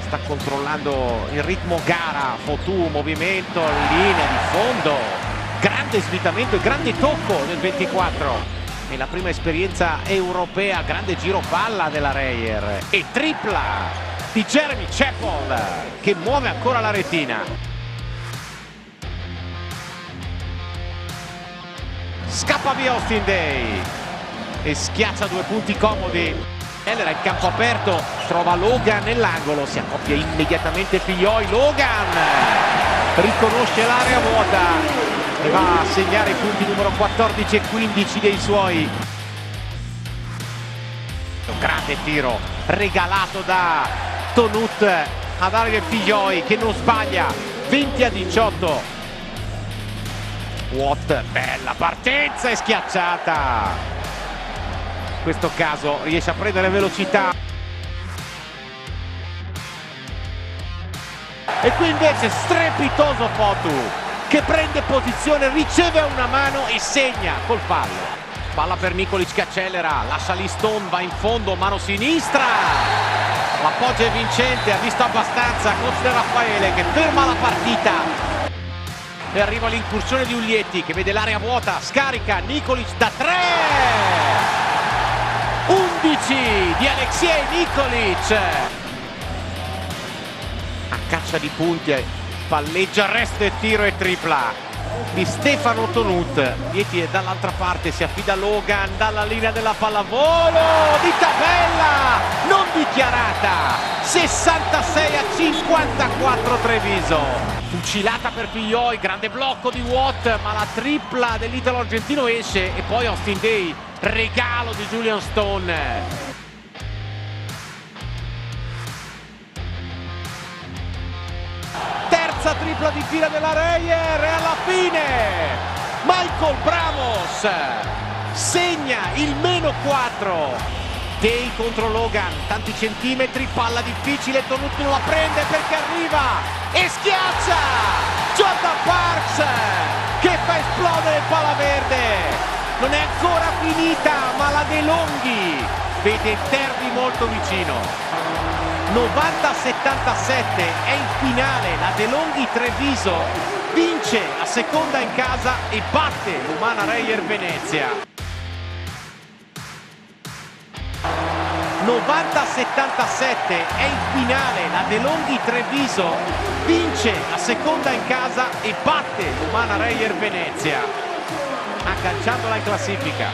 sta controllando il ritmo gara. Fotù, movimento, linea di fondo, grande slittamento e grande tocco del 24. È la prima esperienza europea, grande giro palla della Reyer e tripla di Jeremy Chapel che muove ancora la retina. Scappa via Austin Day e schiaccia 2 punti comodi. Era in campo aperto, trova Logan nell'angolo, si accoppia immediatamente Figlioi. Logan riconosce l'area vuota e va a segnare i punti numero 14 e 15 dei suoi. Un grande tiro regalato da Tonut a Davide Figlioi che non sbaglia, 20-18. Watt, bella partenza e schiacciata. In questo caso riesce a prendere velocità. E qui invece strepitoso Fotù che prende posizione, riceve una mano e segna col fallo. Palla per Nikolic che accelera, lascia lì Stone, va in fondo, mano sinistra. L'appoggio è vincente, ha visto abbastanza Coach Raffaele che ferma la partita. E arriva l'incursione di Uglietti che vede l'area vuota, scarica Nikolic da 3. 11 di Aleksej Nikolic. A caccia di punti, palleggia, arresto e tiro e tripla di Stefano Tonut. Uglietti è dall'altra parte, si affida a Logan dalla linea della pallavolo di tabella non dichiarata. 66-54 Treviso. Fucilata per Figlioi, grande blocco di Watt, ma la tripla dell'italo argentino esce e poi Austin Day, regalo di Julian Stone. Terza tripla di fila della Reyer e alla fine Michael Bramos segna il -4. Day contro Logan, tanti centimetri, palla difficile, Tonut non la prende perché arriva e schiaccia Jordan Parks che fa esplodere il palla verde. Non è ancora finita, ma la De Longhi vede il derby molto vicino. 90-77 è in finale, la De Longhi Treviso vince la seconda in casa e batte l'Umana Reyer Venezia. 90-77 è in finale, la De Longhi Treviso vince la seconda in casa e batte l'Umana Reyer Venezia, agganciandola in classifica.